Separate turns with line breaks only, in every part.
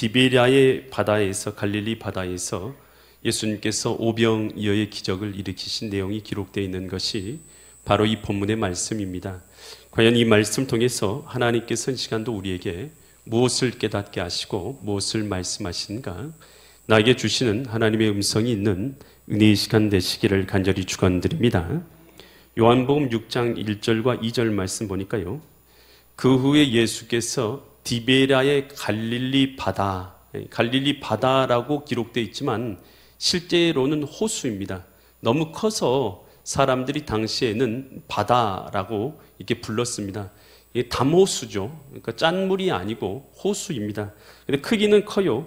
디베랴의 바다에서, 갈릴리 바다에서 예수님께서 오병이어의 기적을 일으키신 내용이 기록되어 있는 것이 바로 이 본문의 말씀입니다. 과연 이 말씀을 통해서 하나님께서 이 시간도 우리에게 무엇을 깨닫게 하시고 무엇을 말씀하시는가, 나에게 주시는 하나님의 음성이 있는 은혜의 시간 되시기를 간절히 축원드립니다. 요한복음 6장 1절과 2절 말씀 보니까요, 그 후에 예수께서 디베랴의 갈릴리 바다라고 기록되어 있지만 실제로는 호수입니다. 너무 커서 사람들이 당시에는 바다라고 이렇게 불렀습니다. 이게 담호수죠. 그러니까 짠물이 아니고 호수입니다. 근데 크기는 커요.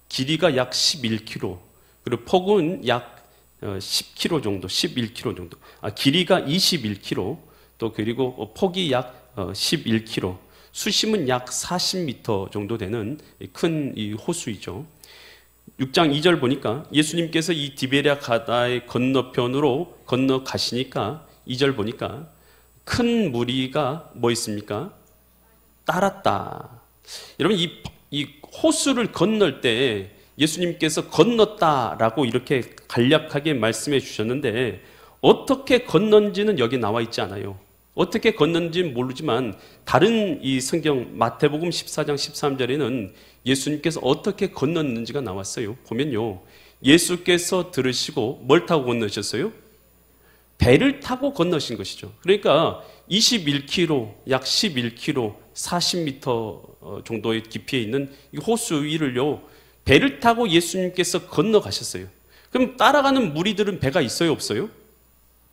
길이가 약 11km, 그리고 폭은 약 10km 정도, 11km 정도. 길이가 21km, 또 그리고 폭이 약 11km, 수심은 약 40m 정도 되는 큰 이 호수이죠. 6장 2절 보니까 예수님께서 이 디베랴 바다의 건너편으로 건너가시니까 2절 보니까 큰 무리가 뭐 있습니까? 따랐다. 여러분, 이 호수를 건널 때 예수님께서 건넜다라고 이렇게 간략하게 말씀해 주셨는데, 어떻게 건넌지는 여기 나와 있지 않아요. 어떻게 건넌지는 모르지만 다른 이 성경 마태복음 14장 13절에는 예수님께서 어떻게 건넜는지가 나왔어요. 보면요, 예수께서 들으시고 뭘 타고 건너셨어요? 배를 타고 건너신 것이죠. 그러니까 21km, 약 11km, 40m 정도의 깊이에 있는 이 호수 위를요, 배를 타고 예수님께서 건너가셨어요. 그럼 따라가는 무리들은 배가 있어요, 없어요?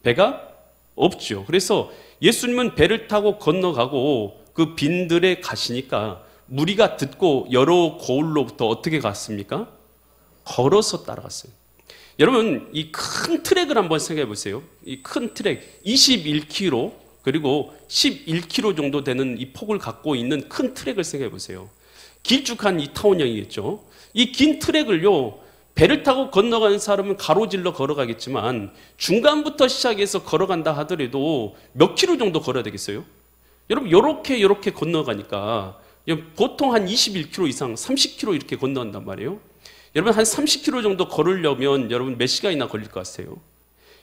배가 없죠. 그래서 예수님은 배를 타고 건너가고 그 빈들에 가시니까 무리가 듣고 여러 고을로부터 어떻게 갔습니까? 걸어서 따라갔어요. 여러분, 이 큰 트랙을 한번 생각해 보세요. 이 큰 트랙 21km 그리고 11km 정도 되는 이 폭을 갖고 있는 큰 트랙을 생각해 보세요. 길쭉한 이 타원형이겠죠. 이 긴 트랙을요, 배를 타고 건너가는 사람은 가로질러 걸어가겠지만 중간부터 시작해서 걸어간다 하더라도 몇 킬로 정도 걸어야 되겠어요? 여러분, 요렇게 건너가니까 보통 한 21km 이상, 30km 이렇게 건너간단 말이에요. 여러분, 한 30km 정도 걸으려면 여러분 몇 시간이나 걸릴 것 같아요?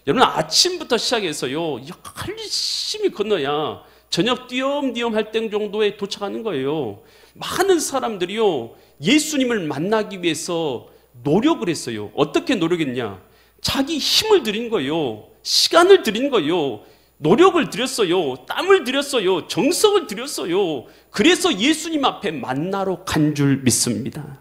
여러분, 아침부터 시작해서요, 열심히 건너야 저녁 띄엄띄엄 할 때 정도에 도착하는 거예요. 많은 사람들이요, 예수님을 만나기 위해서 노력을 했어요. 어떻게 노력했냐? 자기 힘을 들인 거예요. 시간을 들인 거예요. 노력을 들였어요. 땀을 들였어요. 정성을 들였어요. 그래서 예수님 앞에 만나러 간 줄 믿습니다.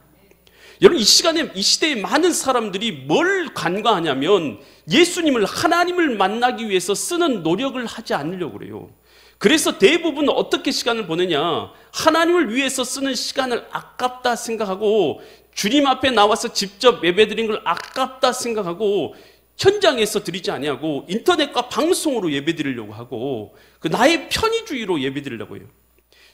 여러분, 이 시대에 많은 사람들이 뭘 간과하냐면 예수님을, 하나님을 만나기 위해서 쓰는 노력을 하지 않으려고 그래요. 그래서 대부분 어떻게 시간을 보내냐? 하나님을 위해서 쓰는 시간을 아깝다 생각하고, 주님 앞에 나와서 직접 예배드린 걸 아깝다 생각하고, 현장에서 드리지 아니하고 인터넷과 방송으로 예배드리려고 하고, 그 나의 편의주의로 예배드리려고 해요.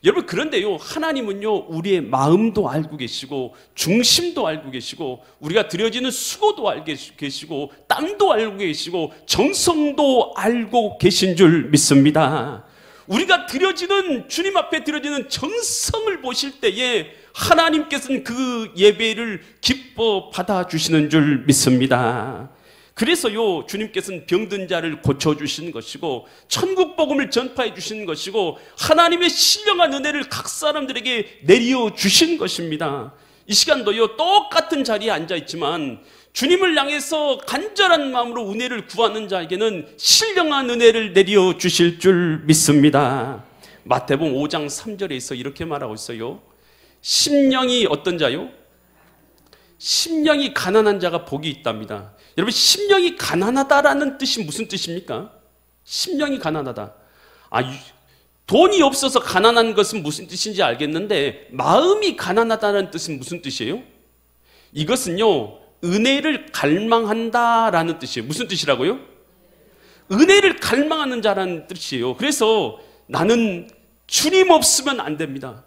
여러분, 그런데요, 하나님은요, 우리의 마음도 알고 계시고 중심도 알고 계시고 우리가 드려지는 수고도 알고 계시고 땀도 알고 계시고 정성도 알고 계신 줄 믿습니다. 우리가 드려지는, 주님 앞에 드려지는 정성을 보실 때에 하나님께서는 그 예배를 기뻐 받아주시는 줄 믿습니다. 그래서요, 주님께서는 병든 자를 고쳐주시는 것이고 천국 복음을 전파해 주시는 것이고 하나님의 신령한 은혜를 각 사람들에게 내려주신 것입니다. 이 시간도요, 똑같은 자리에 앉아있지만 주님을 향해서 간절한 마음으로 은혜를 구하는 자에게는 신령한 은혜를 내려주실 줄 믿습니다. 마태복음 5장 3절에서 이렇게 말하고 있어요. 심령이 어떤 자요? 심령이 가난한 자가 복이 있답니다. 여러분, 심령이 가난하다라는 뜻이 무슨 뜻입니까? 심령이 가난하다. 돈이 없어서 가난한 것은 무슨 뜻인지 알겠는데 마음이 가난하다는 뜻은 무슨 뜻이에요? 이것은요, 은혜를 갈망한다라는 뜻이에요. 무슨 뜻이라고요? 은혜를 갈망하는 자라는 뜻이에요. 그래서 나는 주님 없으면 안 됩니다.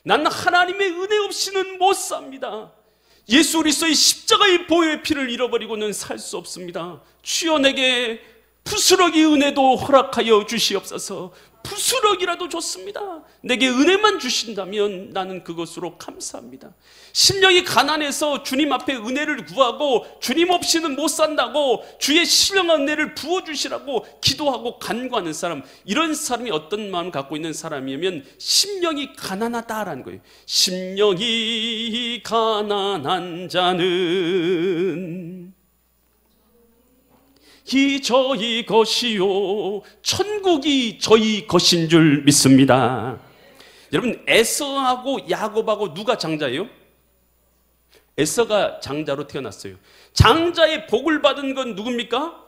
나는 하나님의 은혜 없이는 못 삽니다. 예수 그리스도의 십자가의 보혈의 피를 잃어버리고는 살 수 없습니다. 주여, 내게 부스러기 은혜도 허락하여 주시옵소서. 부스럭이라도 좋습니다. 내게 은혜만 주신다면 나는 그것으로 감사합니다. 심령이 가난해서 주님 앞에 은혜를 구하고 주님 없이는 못 산다고 주의 신령한 은혜를 부어주시라고 기도하고 간구하는 사람, 이런 사람이 어떤 마음을 갖고 있는 사람이면 심령이 가난하다라는 거예요. 심령이 가난한 자는 이 저희 것이요 천국이 저희 것인 줄 믿습니다. 여러분, 에서하고 야곱하고 누가 장자예요? 에서가 장자로 태어났어요. 장자의 복을 받은 건 누굽니까?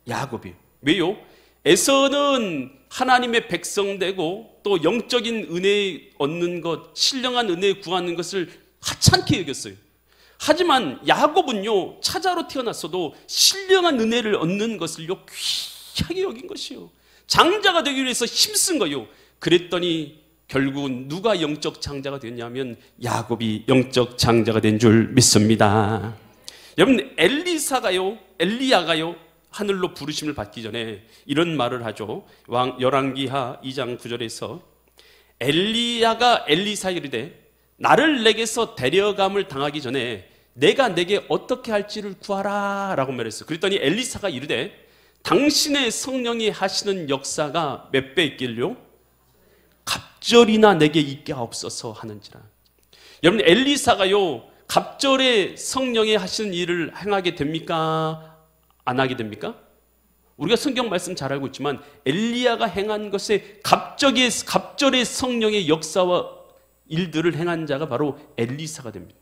야곱이에요. 왜요? 에서는 하나님의 백성 되고 또 영적인 은혜 얻는 것, 신령한 은혜 구하는 것을 하찮게 여겼어요. 하지만 야곱은요, 차자로 태어났어도 신령한 은혜를 얻는 것을요 귀하게 여긴 것이요. 장자가 되기 위해서 힘쓴 거요. 그랬더니 결국은 누가 영적 장자가 됐냐면 야곱이 영적 장자가 된 줄 믿습니다. 여러분, 엘리야가요 하늘로 부르심을 받기 전에 이런 말을 하죠. 열왕기하 2장 9절에서 엘리야가 엘리사에게 이르되 나를 내게서 데려감을 당하기 전에 내가 내게 어떻게 할지를 구하라 라고 말했어요. 그랬더니 엘리사가 이르되 당신의 성령이 하시는 역사가 몇 배 있길요? 갑절이나 내게 있게 하옵소서 하는지라. 여러분, 엘리사가요 갑절에 성령이 하시는 일을 행하게 됩니까? 안 하게 됩니까? 우리가 성경 말씀 잘 알고 있지만 엘리야가 행한 것에 갑절의 성령의 역사와 일들을 행한 자가 바로 엘리사가 됩니다.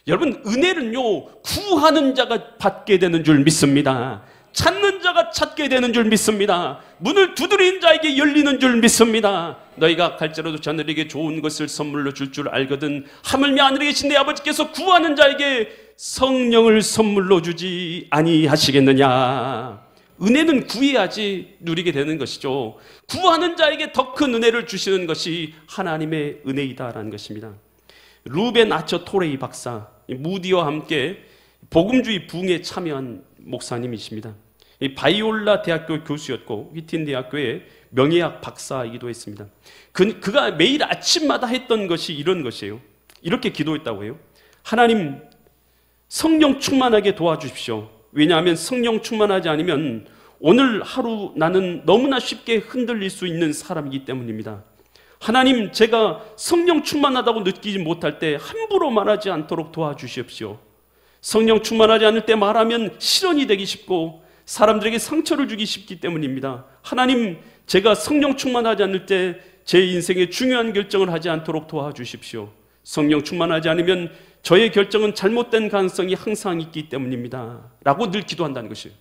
여러분, 은혜는요 구하는 자가 받게 되는 줄 믿습니다. 찾는 자가 찾게 되는 줄 믿습니다. 문을 두드린 자에게 열리는 줄 믿습니다. 너희가 갈지라도 자녀에게 좋은 것을 선물로 줄 줄 알거든 하물며 하늘에 계신 내 아버지께서 구하는 자에게 성령을 선물로 주지 아니하시겠느냐. 은혜는 구해야지 누리게 되는 것이죠. 구하는 자에게 더 큰 은혜를 주시는 것이 하나님의 은혜이다라는 것입니다. 루벤 아처 토레이 박사, 무디와 함께 복음주의 부흥에 참여한 목사님이십니다. 바이올라 대학교 교수였고 휘틴 대학교의 명예학 박사이기도 했습니다. 그가 매일 아침마다 했던 것이 이런 것이에요. 이렇게 기도했다고 해요. 하나님, 성령 충만하게 도와주십시오. 왜냐하면 성령 충만하지 않으면 오늘 하루 나는 너무나 쉽게 흔들릴 수 있는 사람이기 때문입니다. 하나님, 제가 성령 충만하다고 느끼지 못할 때 함부로 말하지 않도록 도와주십시오. 성령 충만하지 않을 때 말하면 실언이 되기 쉽고 사람들에게 상처를 주기 쉽기 때문입니다. 하나님, 제가 성령 충만하지 않을 때 제 인생에 중요한 결정을 하지 않도록 도와주십시오. 성령 충만하지 않으면 저의 결정은 잘못된 가능성이 항상 있기 때문입니다. 라고 늘 기도한다는 것이에요.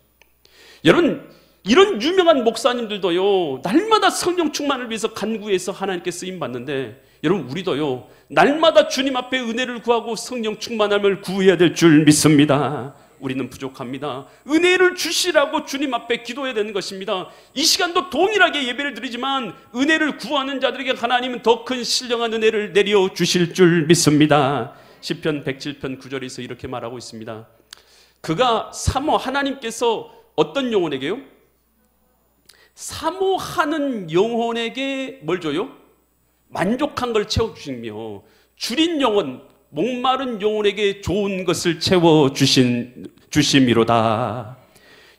여러분, 이런 유명한 목사님들도요 날마다 성령 충만을 위해서 간구해서 하나님께 쓰임받는데, 여러분 우리도요 날마다 주님 앞에 은혜를 구하고 성령 충만함을 구해야 될 줄 믿습니다. 우리는 부족합니다. 은혜를 주시라고 주님 앞에 기도해야 되는 것입니다. 이 시간도 동일하게 예배를 드리지만 은혜를 구하는 자들에게 하나님은 더 큰 신령한 은혜를 내려주실 줄 믿습니다. 시편 107편 9절에서 이렇게 말하고 있습니다. 그가 하나님께서 어떤 영혼에게요? 사모하는 영혼에게 뭘 줘요? 만족한 걸 채워주시며 줄인 영혼, 목마른 영혼에게 좋은 것을 채워주심이로다.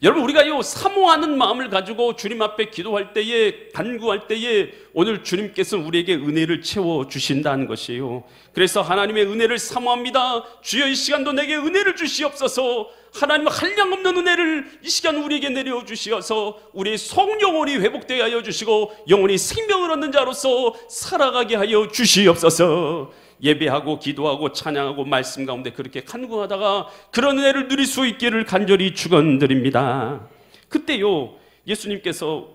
여러분, 우리가요 사모하는 마음을 가지고 주님 앞에 기도할 때에, 간구할 때에 오늘 주님께서 우리에게 은혜를 채워주신다는 것이에요. 그래서 하나님의 은혜를 사모합니다. 주여, 이 시간도 내게 은혜를 주시옵소서. 하나님, 한량없는 은혜를 이 시간 우리에게 내려주시어서 우리의 속영혼이 회복되게 하여 주시고 영혼이 생명을 얻는 자로서 살아가게 하여 주시옵소서. 예배하고 기도하고 찬양하고 말씀 가운데 그렇게 간구하다가 그런 은혜를 누릴 수 있기를 간절히 축원드립니다. 그때요 예수님께서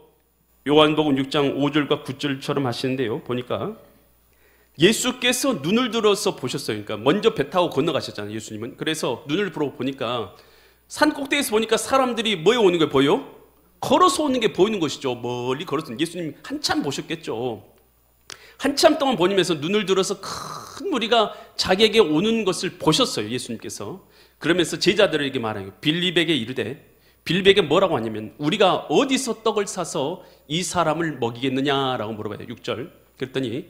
요한복음 6장 5절과 9절처럼 하시는데요, 보니까 예수께서 눈을 들어서 보셨어요. 그러니까 먼저 배 타고 건너가셨잖아요, 예수님은. 그래서 눈을 들어 보니까 산 꼭대기에서 보니까 사람들이 뭐에 오는 게 보여? 걸어서 오는 게 보이는 것이죠. 멀리 걸어서. 예수님 한참 보셨겠죠. 한참 동안 보면서 눈을 들어서 큰 무리가 자기에게 오는 것을 보셨어요, 예수님께서. 그러면서 제자들에게 말해요. 빌립에게 이르되 빌립에게 뭐라고 하냐면 우리가 어디서 떡을 사서 이 사람을 먹이겠느냐라고 물어봐요. 6절. 그랬더니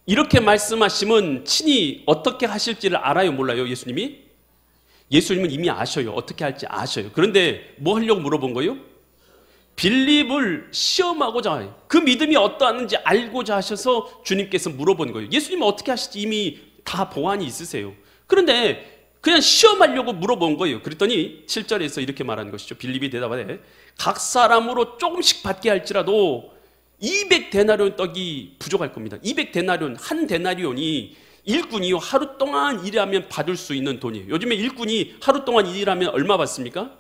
이렇게 말씀하시면 친히 어떻게 하실지를 알아요, 몰라요? 예수님이? 예수님은 이미 아셔요. 어떻게 할지 아셔요. 그런데 뭐 하려고 물어본 거예요? 빌립을 시험하고자, 그 믿음이 어떠한지 알고자 하셔서 주님께서 물어본 거예요. 예수님은 어떻게 하실지 이미 다 보안이 있으세요. 그런데 그냥 시험하려고 물어본 거예요. 그랬더니 7절에서 이렇게 말하는 것이죠. 빌립이 대답하되 각 사람으로 조금씩 받게 할지라도 200데나리온 떡이 부족할 겁니다. 200데나리온, 한 데나리온이 일꾼이 하루 동안 일하면 받을 수 있는 돈이에요. 요즘에 일꾼이 하루 동안 일하면 얼마 받습니까?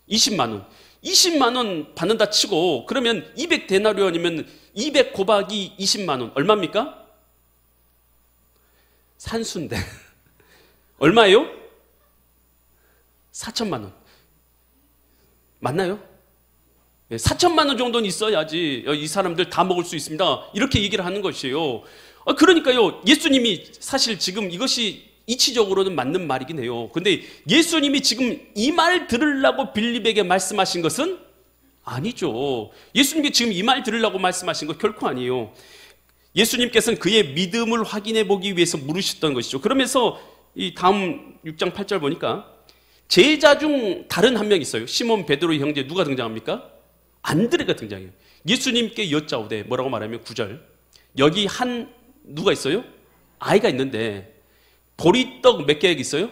20만 원. 20만 원 받는다 치고 그러면 200데나리온이면 200 곱하기 20만 원 얼마입니까? 산수인데 얼마예요? 4천만 원. 맞나요? 4천만 원 정도는 있어야지 이 사람들 다 먹을 수 있습니다. 이렇게 얘기를 하는 것이에요. 그러니까요, 예수님이 사실 지금 이것이 이치적으로는 맞는 말이긴 해요. 근데 예수님이 지금 이 말 들으려고 빌립에게 말씀하신 것은 아니죠. 예수님이 지금 이 말 들으려고 말씀하신 것 결코 아니에요. 예수님께서는 그의 믿음을 확인해 보기 위해서 물으셨던 것이죠. 그러면서 이 다음 6장 8절 보니까 제자 중 다른 한 명 있어요. 시몬 베드로의 형제 누가 등장합니까? 안드레가 등장해요. 예수님께 여짜오되 뭐라고 말하면 9절 여기 누가 있어요? 아이가 있는데 보리떡 몇 개 있어요?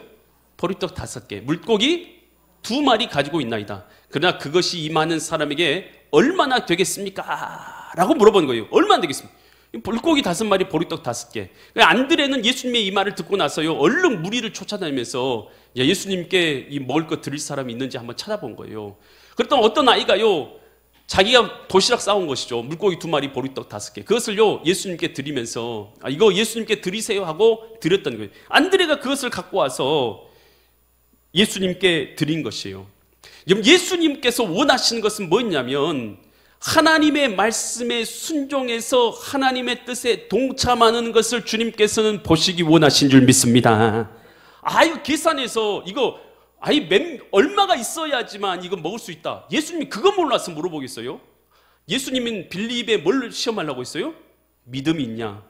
보리떡 5개, 물고기 2마리 가지고 있나이다. 그러나 그것이 이 많은 사람에게 얼마나 되겠습니까? 라고 물어보는 거예요. 얼마나 되겠습니까? 물고기 5마리, 보리떡 5개. 안드레는 예수님의 이 말을 듣고 나서요, 얼른 무리를 쫓아다니면서 예수님께 이 먹을 거 드릴 사람이 있는지 한번 찾아본 거예요. 그랬더니 어떤 아이가요, 자기가 도시락 싸온 것이죠. 물고기 2마리, 보리떡 5개. 그것을요, 예수님께 드리면서 이거 예수님께 드리세요 하고 드렸던 거예요. 안드레가 그것을 갖고 와서 예수님께 드린 것이에요. 예수님께서 원하시는 것은 뭐였냐면 하나님의 말씀에 순종해서 하나님의 뜻에 동참하는 것을 주님께서는 보시기 원하신 줄 믿습니다. 이거 계산해서 이거 얼마가 있어야지만 이거 먹을 수 있다. 예수님이 그거 몰라서 물어보겠어요? 예수님은 빌립에 뭘 시험하려고 했어요? 믿음이 있냐?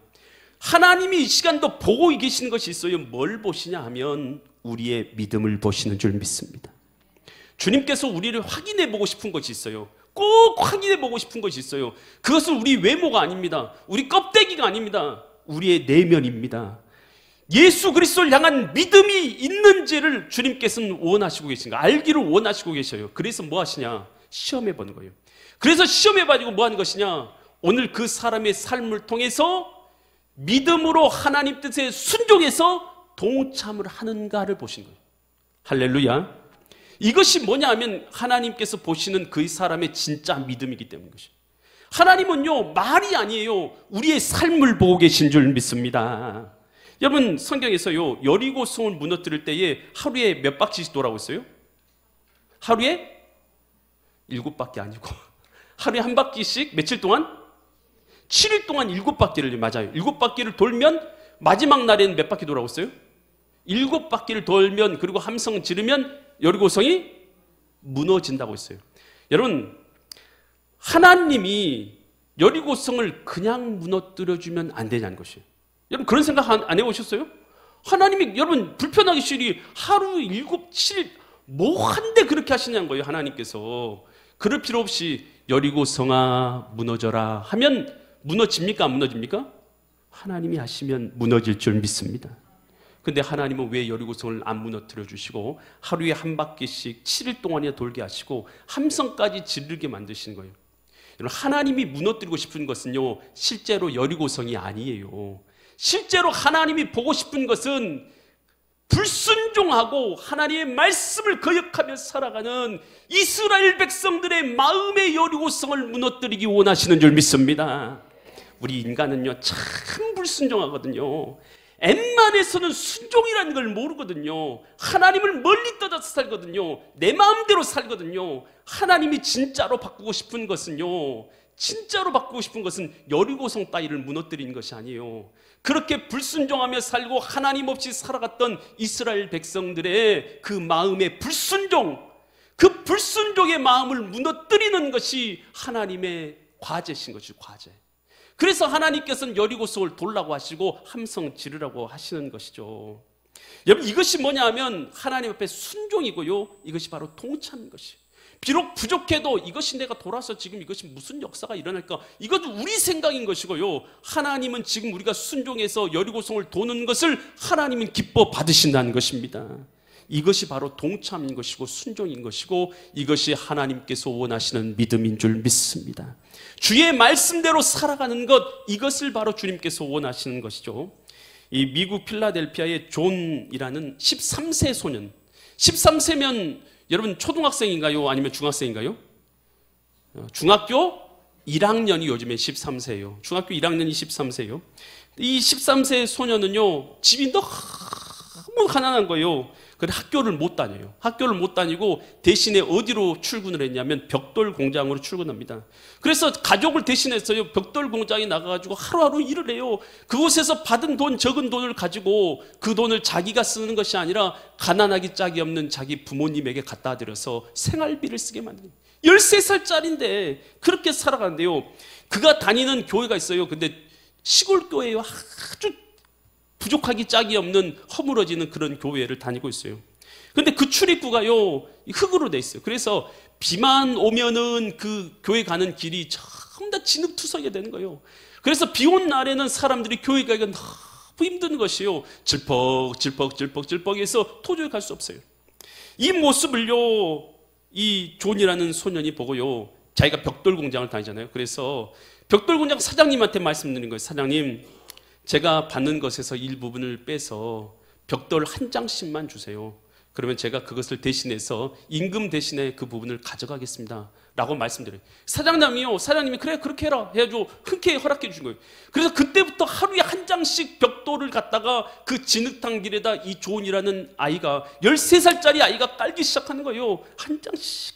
하나님이 이 시간도 보고 계시는 것이 있어요. 뭘 보시냐 하면 우리의 믿음을 보시는 줄 믿습니다. 주님께서 우리를 확인해 보고 싶은 것이 있어요. 꼭 확인해 보고 싶은 것이 있어요. 그것은 우리 외모가 아닙니다. 우리 껍데기가 아닙니다. 우리의 내면입니다. 예수 그리스도를 향한 믿음이 있는지를 주님께서는 원하시고 계신가, 알기를 원하시고 계셔요. 그래서 뭐 하시냐? 시험해 보는 거예요. 그래서 시험해 가지고 뭐 하는 것이냐? 오늘 그 사람의 삶을 통해서 믿음으로 하나님 뜻에 순종해서 동참을 하는가를 보신 거예요. 할렐루야. 이것이 뭐냐 하면 하나님께서 보시는 그 사람의 진짜 믿음이기 때문인 것이에요. 하나님은요, 말이 아니에요. 우리의 삶을 보고 계신 줄 믿습니다. 여러분, 성경에서요, 여리고성을 무너뜨릴 때에 하루에 몇 바퀴씩 돌아오셨어요? 하루에 7바퀴 아니고 하루에 한 바퀴씩 며칠 동안? 7일 동안 7바퀴를, 맞아요. 7바퀴를 돌면 마지막 날에는 몇 바퀴 돌아오셨어요? 7바퀴를 돌면, 그리고 함성 지르면 여리고성이 무너진다고 했어요. 여러분, 하나님이 여리고성을 그냥 무너뜨려주면 안 되냐는 것이에요. 여러분, 그런 생각 안 해보셨어요? 하나님이, 여러분, 불편하기 싫이 하루 7, 7일 뭐 한데 그렇게 하시냐는 거예요. 하나님께서. 그럴 필요 없이 여리고성아 무너져라 하면 무너집니까? 안 무너집니까? 하나님이 하시면 무너질 줄 믿습니다. 근데 하나님은 왜 여리고성을 안 무너뜨려 주시고 하루에 한 바퀴씩 7일 동안이나 돌게 하시고 함성까지 지르게 만드시는 거예요? 여러분, 하나님이 무너뜨리고 싶은 것은요, 실제로 여리고성이 아니에요. 실제로 하나님이 보고 싶은 것은 불순종하고 하나님의 말씀을 거역하며 살아가는 이스라엘 백성들의 마음의 여리고성을 무너뜨리기 원하시는 줄 믿습니다. 우리 인간은요, 참 불순종하거든요. 엠만에서는 순종이라는 걸 모르거든요. 하나님을 멀리 떠나서 살거든요. 내 마음대로 살거든요. 하나님이 진짜로 바꾸고 싶은 것은요, 진짜로 바꾸고 싶은 것은 여리고성 따위를 무너뜨리는 것이 아니에요. 그렇게 불순종하며 살고 하나님 없이 살아갔던 이스라엘 백성들의 그 마음의 불순종, 그 불순종의 마음을 무너뜨리는 것이 하나님의 과제신 것이죠. 과제. 그래서 하나님께서는 여리고성을 돌라고 하시고 함성 지르라고 하시는 것이죠. 여러분, 이것이 뭐냐 하면 하나님 앞에 순종이고요, 이것이 바로 동참인 것이에요. 비록 부족해도 이것이 내가 돌아서 지금 이것이 무슨 역사가 일어날까, 이것도 우리 생각인 것이고요, 하나님은 지금 우리가 순종해서 여리고성을 도는 것을 하나님은 기뻐 받으신다는 것입니다. 이것이 바로 동참인 것이고 순종인 것이고, 이것이 하나님께서 원하시는 믿음인 줄 믿습니다. 주의 말씀대로 살아가는 것, 이것을 바로 주님께서 원하시는 것이죠. 이 미국 필라델피아의 존이라는 13세 소년, 13세면 여러분 초등학생인가요? 아니면 중학생인가요? 중학교 1학년이 요즘에 13세예요. 중학교 1학년이 13세예요. 이 13세 소년은요, 집이 너무 가난한 거예요. 그래서 학교를 못 다녀요. 학교를 못 다니고 대신에 어디로 출근을 했냐면 벽돌 공장으로 출근합니다. 그래서 가족을 대신해서요, 벽돌 공장에 나가가지고 하루하루 일을 해요. 그곳에서 받은 돈, 적은 돈을 가지고 그 돈을 자기가 쓰는 것이 아니라 가난하기 짝이 없는 자기 부모님에게 갖다 드려서 생활비를 쓰게 만드는, 13살짜리인데 그렇게 살아가는데요, 그가 다니는 교회가 있어요. 근데 시골 교회예요. 아주 부족하기 짝이 없는 허물어지는 그런 교회를 다니고 있어요. 근데 그 출입구가요, 흙으로 돼 있어요. 그래서 비만 오면은 그 교회 가는 길이 전부 다 진흙투성이가 되는 거예요. 그래서 비 온 날에는 사람들이 교회 가기가 너무 힘든 것이에요. 질퍽질퍽해서 도저히 갈 수 없어요. 이 모습을요, 이 존이라는 소년이 보고요, 자기가 벽돌 공장을 다니잖아요. 그래서 벽돌 공장 사장님한테 말씀드린 거예요. 사장님, 제가 받는 것에서 일부분을 빼서 벽돌 한 장씩만 주세요. 그러면 제가 그것을 대신해서 임금 대신에 그 부분을 가져가겠습니다 라고 말씀드려요. 사장님이 그래 그렇게 해라 해가지고 흔쾌히 허락해 주신 거예요. 그래서 그때부터 하루에 한 장씩 벽돌을 갖다가 그 진흙탕 길에다 이 존이라는 아이가, 13살짜리 아이가 깔기 시작하는 거예요. 한 장씩.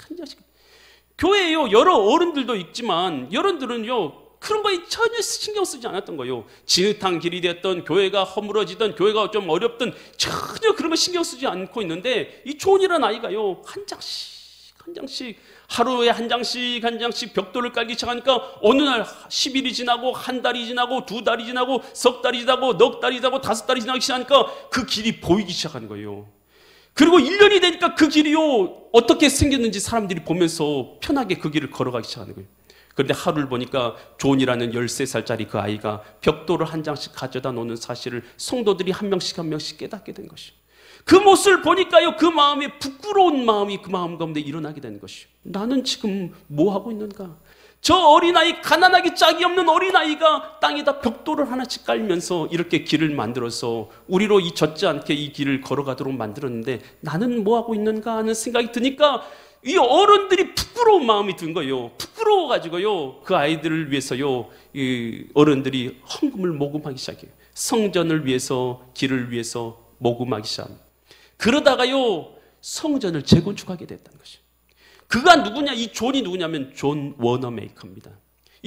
교회에요, 여러 어른들도 있지만 여러분들은요, 그런 거에 전혀 신경 쓰지 않았던 거예요. 진흙탕 길이 됐던, 교회가 허물어지던, 교회가 좀 어렵던, 전혀 그런 거 신경 쓰지 않고 있는데, 이 존이라는 아이가요, 한 장씩 하루에 한 장씩 벽돌을 깔기 시작하니까 어느 날 10일이 지나고 한 달이 지나고 두 달이 지나고 석 달이 지나고 넉 달이 지나고 5달이 지나기 시작하니까 그 길이 보이기 시작하는 거예요. 그리고 1년이 되니까 그 길이요, 어떻게 생겼는지 사람들이 보면서 편하게 그 길을 걸어가기 시작하는 거예요. 그런데 하루를 보니까 존이라는 13살짜리 그 아이가 벽돌을 한 장씩 가져다 놓는 사실을 성도들이 한 명씩 깨닫게 된 것이요. 그 모습을 보니까요, 그 마음에 부끄러운 마음이 그 마음 가운데 일어나게 되는 것이요. 나는 지금 뭐 하고 있는가? 저 어린아이, 가난하기 짝이 없는 어린아이가 땅에다 벽돌을 하나씩 깔면서 이렇게 길을 만들어서 우리로 이 젖지 않게 이 길을 걸어가도록 만들었는데 나는 뭐 하고 있는가 하는 생각이 드니까 이 어른들이 부끄러운 마음이 든 거예요. 부끄러워가지고요, 그 아이들을 위해서요, 이 어른들이 헌금을 모금하기 시작해요. 성전을 위해서, 길을 위해서 모금하기 시작합니다. 그러다가요, 성전을 재건축하게 됐다는 것이에요. 그가 누구냐? 이 존이 누구냐면 존 워너메이커입니다.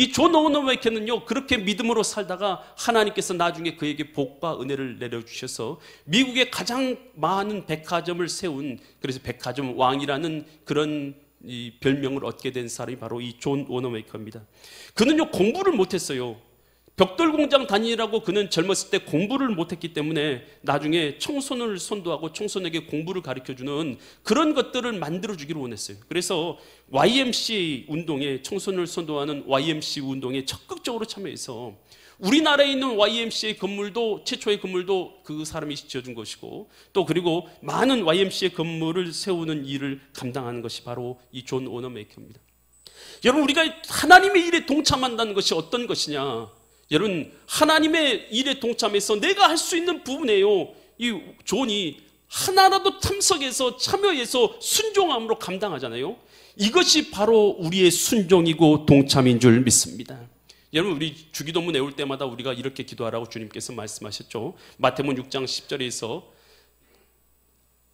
이 존 워너메이커는요, 그렇게 믿음으로 살다가 하나님께서 나중에 그에게 복과 은혜를 내려주셔서 미국의 가장 많은 백화점을 세운, 그래서 백화점 왕이라는 그런 이 별명을 얻게 된 사람이 바로 이 존 워너메이커입니다. 그는요, 공부를 못했어요. 벽돌 공장 다니라고 그는 젊었을 때 공부를 못했기 때문에 나중에 청소년을 선도하고 청소년에게 공부를 가르쳐주는 그런 것들을 만들어주기를 원했어요. 그래서 YMCA 운동에, 청소년을 선도하는 YMCA 운동에 적극적으로 참여해서 우리나라에 있는 YMCA 건물도, 최초의 건물도 그 사람이 지어준 것이고, 또 그리고 많은 YMCA 건물을 세우는 일을 감당하는 것이 바로 이 존 워너메이커입니다. 여러분, 우리가 하나님의 일에 동참한다는 것이 어떤 것이냐? 여러분, 하나님의 일에 동참해서 내가 할 수 있는 부분이에요. 이 존이 하나라도 참여해서 순종함으로 감당하잖아요. 이것이 바로 우리의 순종이고 동참인 줄 믿습니다. 여러분, 우리 주기도문 외울 때마다 우리가 이렇게 기도하라고 주님께서 말씀하셨죠. 마태복음 6장 10절에서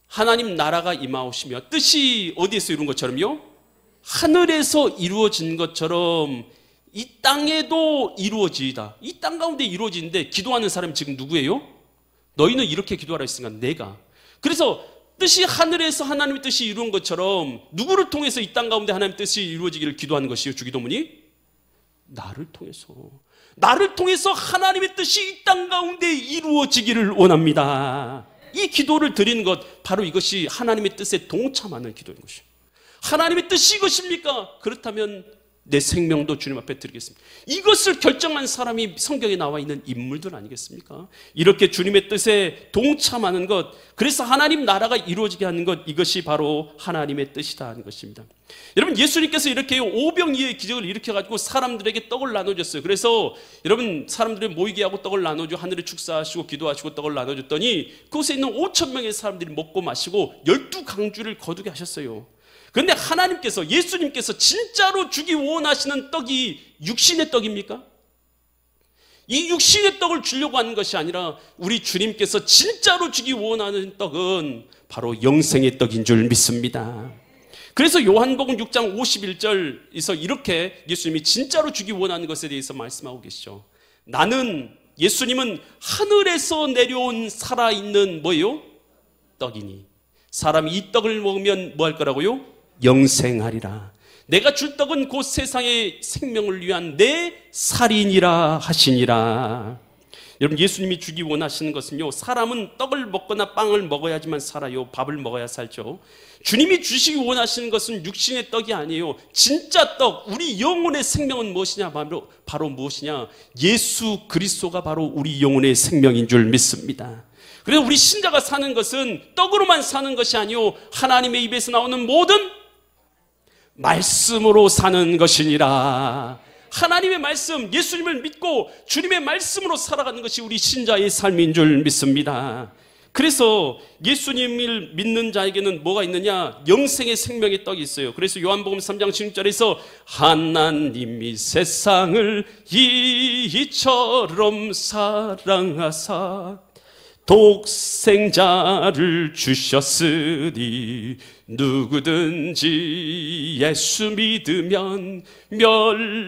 하나님 나라가 임하오시며 뜻이 어디에서 이룬 것처럼요? 하늘에서 이루어진 것처럼 이 땅에도 이루어지이다. 이 땅 가운데 이루어지는데 기도하는 사람이 지금 누구예요? 너희는 이렇게 기도하라 했으니까 내가. 그래서 뜻이 하늘에서 하나님의 뜻이 이루어진 것처럼 누구를 통해서 이 땅 가운데 하나님의 뜻이 이루어지기를 기도하는 것이요 주기도문이? 나를 통해서 하나님의 뜻이 이 땅 가운데 이루어지기를 원합니다. 이 기도를 드리는 것, 바로 이것이 하나님의 뜻에 동참하는 기도인 것이에요. 하나님의 뜻이 이것입니까? 그렇다면 내 생명도 주님 앞에 드리겠습니다. 이것을 결정한 사람이 성경에 나와 있는 인물들 아니겠습니까? 이렇게 주님의 뜻에 동참하는 것, 그래서 하나님 나라가 이루어지게 하는 것, 이것이 바로 하나님의 뜻이다 하는 것입니다. 여러분, 예수님께서 이렇게 오병이어의 기적을 일으켜가지고 사람들에게 떡을 나눠줬어요. 그래서 여러분, 사람들이 모이게 하고 떡을 나눠주고 하늘에 축사하시고 기도하시고 떡을 나눠줬더니 그곳에 있는 5,000명의 사람들이 먹고 마시고 12강주를 거두게 하셨어요. 그런데 하나님께서, 예수님께서 진짜로 주기 원하시는 떡이 육신의 떡입니까? 이 육신의 떡을 주려고 하는 것이 아니라 우리 주님께서 진짜로 주기 원하는 떡은 바로 영생의 떡인 줄 믿습니다. 그래서 요한복음 6장 51절에서 이렇게 예수님이 진짜로 주기 원하는 것에 대해서 말씀하고 계시죠. 예수님은 하늘에서 내려온 살아있는 뭐예요? 떡이니 사람이 이 떡을 먹으면 뭐 할 거라고요? 영생하리라. 내가 줄 떡은 곧 세상의 생명을 위한 내 살이니라 하시니라. 여러분, 예수님이 주기 원하시는 것은요, 사람은 떡을 먹거나 빵을 먹어야지만 살아요. 밥을 먹어야 살죠. 주님이 주시기 원하시는 것은 육신의 떡이 아니에요. 진짜 떡, 우리 영혼의 생명은 무엇이냐? 바로 무엇이냐? 예수 그리스도가 바로 우리 영혼의 생명인 줄 믿습니다. 그래서 우리 신자가 사는 것은 떡으로만 사는 것이 아니요, 하나님의 입에서 나오는 모든 말씀으로 사는 것이니라. 하나님의 말씀, 예수님을 믿고 주님의 말씀으로 살아가는 것이 우리 신자의 삶인 줄 믿습니다. 그래서 예수님을 믿는 자에게는 뭐가 있느냐? 영생의 생명의 떡이 있어요. 그래서 요한복음 3장 16절에서 하나님이 세상을 이처럼 사랑하사 독생자를 주셨으니 누구든지 예수 믿으면 멸망하지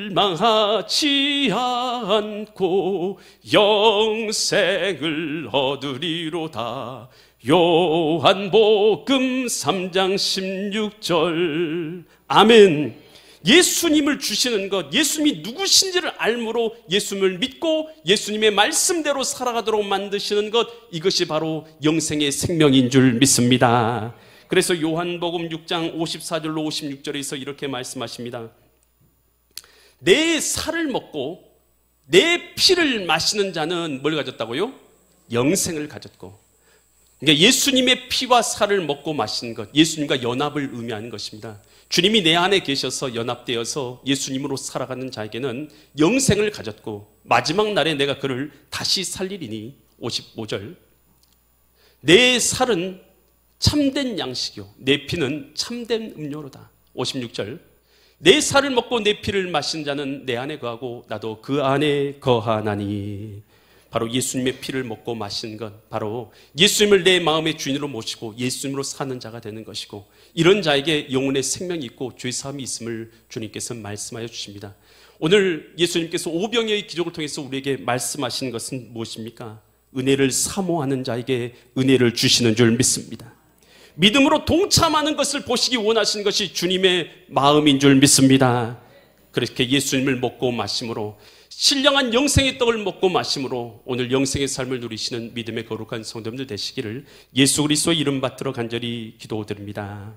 않고 영생을 얻으리로다. 요한복음 3장 16절. 아멘. 예수님을 주시는 것, 예수님이 누구신지를 알므로 예수님을 믿고 예수님의 말씀대로 살아가도록 만드시는 것, 이것이 바로 영생의 생명인 줄 믿습니다. 그래서 요한복음 6장 54절로 56절에서 이렇게 말씀하십니다. 내 살을 먹고 내 피를 마시는 자는 뭘 가졌다고요? 영생을 가졌고. 그러니까 예수님의 피와 살을 먹고 마시는 것, 예수님과 연합을 의미하는 것입니다. 주님이 내 안에 계셔서 연합되어서 예수님으로 살아가는 자에게는 영생을 가졌고 마지막 날에 내가 그를 다시 살리리니. 55절. 내 살은 참된 양식이요 내 피는 참된 음료로다. 56절. 내 살을 먹고 내 피를 마신 자는 내 안에 거하고 나도 그 안에 거하나니. 바로 예수님의 피를 먹고 마신 것, 바로 예수님을 내 마음의 주인으로 모시고 예수님으로 사는 자가 되는 것이고, 이런 자에게 영혼의 생명이 있고 죄사함이 있음을 주님께서 말씀하여 주십니다. 오늘 예수님께서 오병이어의 기적을 통해서 우리에게 말씀하시는 것은 무엇입니까? 은혜를 사모하는 자에게 은혜를 주시는 줄 믿습니다. 믿음으로 동참하는 것을 보시기 원하시는 것이 주님의 마음인 줄 믿습니다. 그렇게 예수님을 먹고 마심으로, 신령한 영생의 떡을 먹고 마심으로 오늘 영생의 삶을 누리시는 믿음의 거룩한 성도님들 되시기를 예수 그리스도의 이름 받들어 간절히 기도드립니다.